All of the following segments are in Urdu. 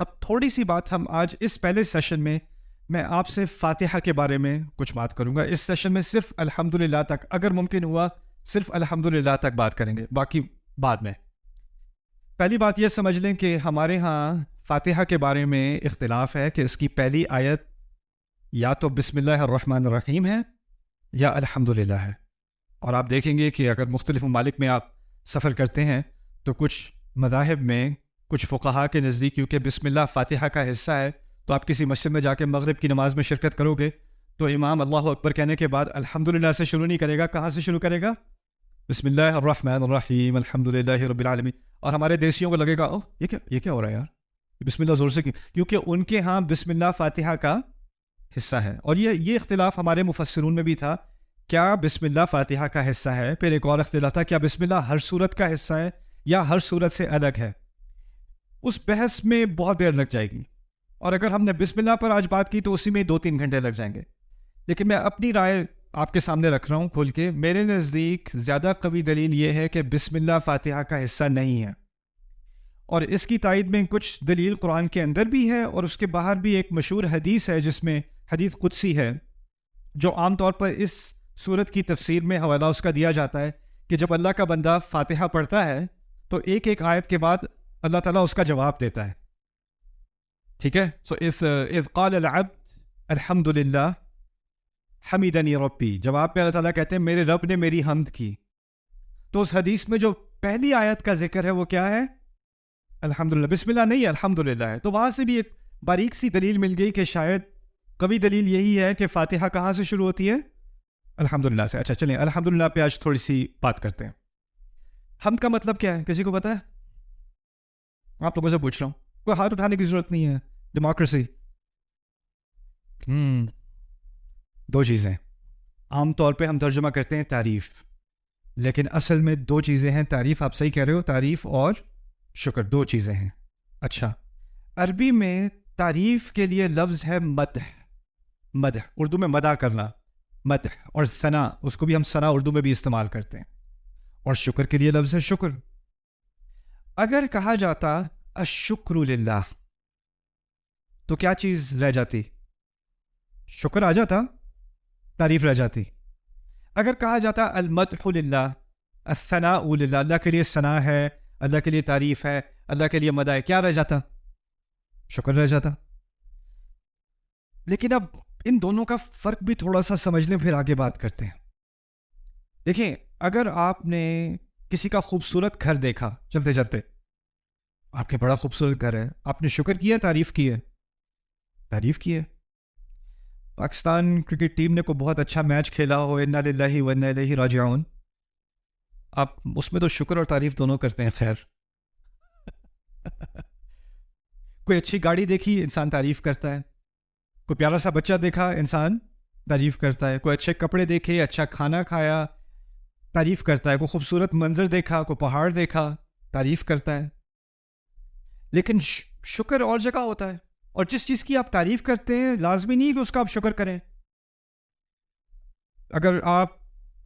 اب تھوڑی سی بات ہم آج اس پہلے سیشن میں آپ سے فاتحہ کے بارے میں کچھ بات کروں گا. اس سیشن میں صرف الحمدللہ تک، اگر ممکن ہوا صرف الحمدللہ تک بات کریں گے، باقی بعد میں. پہلی بات یہ سمجھ لیں کہ ہمارے ہاں فاتحہ کے بارے میں اختلاف ہے کہ اس کی پہلی آیت یا تو بسم اللہ الرحمن الرحیم ہے یا الحمدللہ ہے. اور آپ دیکھیں گے کہ اگر مختلف ممالک میں آپ سفر کرتے ہیں تو کچھ مذاہب میں، کچھ فقہا کے نزدیک کیونکہ بسم اللہ فاتحہ کا حصہ ہے، تو آپ کسی مسجد میں جا کے مغرب کی نماز میں شرکت کرو گے تو امام اللہ اکبر کہنے کے بعد الحمدللہ سے شروع نہیں کرے گا. کہاں سے شروع کرے گا؟ بسم اللہ الرحمن الرحیم الحمدللہ رب العالمین. اور ہمارے دیسیوں کو لگے گا یہ کیا ہو رہا ہے یار، بسم اللہ زور سے کیونکہ ان کے ہاں بسم اللہ فاتحہ کا حصہ ہے. اور یہ اختلاف ہمارے مفسرون میں بھی تھا، کیا بسم اللہ فاتحہ کا حصہ ہے؟ پھر ایک اور اختلاف تھا، کیا بسم اللہ ہر صورت کا حصہ ہے یا ہر صورت سے الگ ہے؟ اس بحث میں بہت دیر لگ جائے گی، اور اگر ہم نے بسم اللہ پر آج بات کی تو اسی میں 2-3 گھنٹے لگ جائیں گے. لیکن میں اپنی رائے آپ کے سامنے رکھ رہا ہوں کھول کے. میرے نزدیک زیادہ قوی دلیل یہ ہے کہ بسم اللہ فاتحہ کا حصہ نہیں ہے، اور اس کی تائید میں کچھ دلیل قرآن کے اندر بھی ہے اور اس کے باہر بھی. ایک مشہور حدیث ہے جس میں حدیث قدسی ہے، جو عام طور پر اس سورت کی تفسیر میں حوالہ اس کا دیا جاتا ہے کہ جب اللہ کا بندہ فاتحہ پڑھتا ہے تو ایک ایک آیت کے بعد اللہ تعالیٰ اس کا جواب دیتا ہے. ٹھیک ہے؟ سو اذ قال العبد الحمد للہ حمیدنی ربی، جواب میں اللہ تعالیٰ کہتے ہیں میرے رب نے میری حمد کی. تو اس حدیث میں جو پہلی آیت کا ذکر ہے وہ کیا ہے؟ الحمدللہ. بسم اللہ نہیں ہے، الحمدللہ ہے. تو وہاں سے بھی ایک باریک سی دلیل مل گئی کہ شاید قوی دلیل یہی ہے کہ فاتحہ کہاں سے شروع ہوتی ہے؟ الحمدللہ سے. اچھا چلیں الحمدللہ پہ آج تھوڑی سی بات کرتے ہیں. حمد کا مطلب کیا ہے؟ کسی کو پتہ ہے؟ آپ لوگوں سے پوچھ رہا ہوں، کوئی ہاتھ اٹھانے کی ضرورت نہیں ہے. ڈیموکریسی. 2 چیزیں عام طور پہ ہم ترجمہ کرتے ہیں تعریف، لیکن اصل میں 2 چیزیں ہیں. تعریف، آپ صحیح کہہ رہے ہو، تعریف اور شکر 2 چیزیں ہیں. اچھا، عربی میں تعریف کے لیے لفظ ہے مدح. مدح اردو میں مدح کرنا، مدح. اور ثنا، اس کو بھی ہم ثنا اردو میں بھی استعمال کرتے ہیں. اور شکر کے لیے لفظ ہے شکر. اگر کہا جاتا الشکر للہ تو کیا چیز رہ جاتی؟ شکر آ جاتا، تعریف رہ جاتی. اگر کہا جاتا المدح للہ، الثناء للہ، اللہ کے لیے ثنا ہے، اللہ کے لیے تعریف ہے، اللہ کے لیے مدح ہے، کیا رہ جاتا؟ شکر رہ جاتا. لیکن اب ان دونوں کا فرق بھی تھوڑا سا سمجھ لیں، پھر آگے بات کرتے ہیں. دیکھیں، اگر آپ نے کسی کا خوبصورت گھر دیکھا چلتے چلتے، آپ کے بڑا خوبصورت گھر ہے، آپ نے شکر کیا، تعریف کی ہے؟ تعریف کی ہے. پاکستان کرکٹ ٹیم نے کوئی بہت اچھا میچ کھیلا ہو، انا للہ و انا الیہ راجعون، آپ اس میں تو شکر اور تعریف دونوں کرتے ہیں. خیر کوئی اچھی گاڑی دیکھی، انسان تعریف کرتا ہے. کوئی پیارا سا بچہ دیکھا، انسان تعریف کرتا ہے. کوئی اچھے کپڑے دیکھے، اچھا کھانا کھایا، تعریف کرتا ہے. کوئی خوبصورت منظر دیکھا، کوئی پہاڑ دیکھا، تعریف کرتا ہے. لیکن شکر اور جگہ ہوتا ہے. اور جس چیز کی آپ تعریف کرتے ہیں لازمی نہیں کہ اس کا آپ شکر کریں. اگر آپ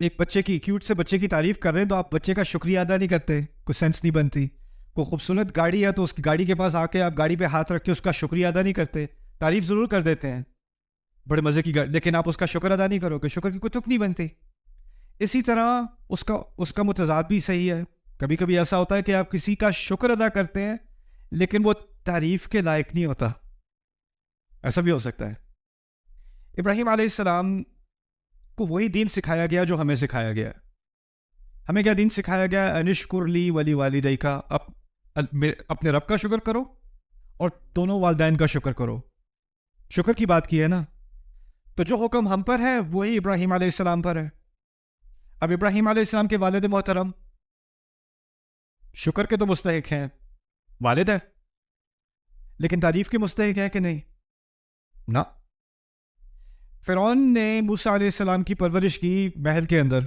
ایک بچے کی، کیوٹ سے بچے کی تعریف کر رہے ہیں تو آپ بچے کا شکریہ ادا نہیں کرتے، کوئی سینس نہیں بنتی. کوئی خوبصورت گاڑی ہے تو اس کی گاڑی کے پاس آ کے آپ گاڑی پہ ہاتھ رکھ کے اس کا شکریہ ادا نہیں کرتے. تعریف ضرور کر دیتے ہیں، بڑے مزے کی گاڑی، لیکن آپ اس کا شکر ادا نہیں کرو کہ شکر کی کوئی تک نہیں بنتی. اسی طرح اس کا متضاد بھی صحیح ہے. کبھی کبھی ایسا ہوتا ہے کہ آپ کسی کا شکر ادا کرتے ہیں لیکن وہ تعریف کے لائق نہیں ہوتا. ایسا بھی ہو سکتا ہے. ابراہیم علیہ السلام کو وہی دین سکھایا گیا جو ہمیں سکھایا گیا. ہمیں کیا دین سکھایا گیا؟ انشکر لی ولی والدیک، اپنے رب کا شکر کرو اور دونوں والدین کا شکر کرو. شکر کی بات کی ہے نا. تو جو حکم ہم پر ہے وہی ابراہیم علیہ السلام پر ہے. اب ابراہیم علیہ السلام کے والد محترم شکر کے تو مستحق ہیں، والد ہے، لیکن تعریف کے مستحق ہے کہ نہیں؟ نہ. فرعون نے موسیٰ علیہ السلام کی پرورش کی محل کے اندر،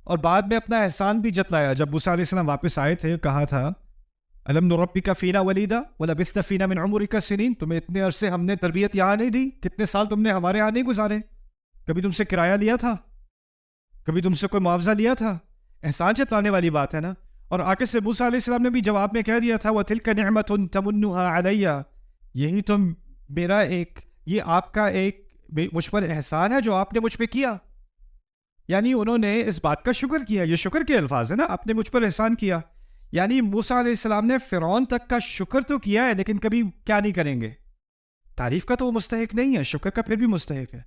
اور بعد میں اپنا احسان بھی جتلایا. جب موسیٰ علیہ السلام واپس آئے تھے، کہا تھا الم نربک فینا ولیدا ولبثت فینا من عمرک سنین، تمہیں اتنے عرصے ہم نے تربیت یہاں نہیں دی، کتنے سال تم نے ہمارے یہاں نہیں گزارے، کبھی تم سے کرایہ لیا تھا، کبھی تم سے کوئی معاوضہ لیا تھا؟ احسان جتلانے والی بات ہے نا. اور آگے سے موسیٰ علیہ السلام نے بھی جواب میں کہہ دیا تھا وَتِلْكَ نِعْمَةٌ تَمُنُّهَا عَلَيَّ، یہی تو میرا یہ آپ کا ایک مجھ پر احسان ہے جو آپ نے مجھ پہ کیا. یعنی انہوں نے اس بات کا شکر کیا. یہ شکر کے الفاظ ہیں نا، آپ نے مجھ پر احسان کیا. یعنی موسیٰ علیہ السلام نے فرعون تک کا شکر تو کیا ہے، لیکن کبھی کیا نہیں کریں گے، تعریف کا تو وہ مستحق نہیں ہے، شکر کا پھر بھی مستحق ہے.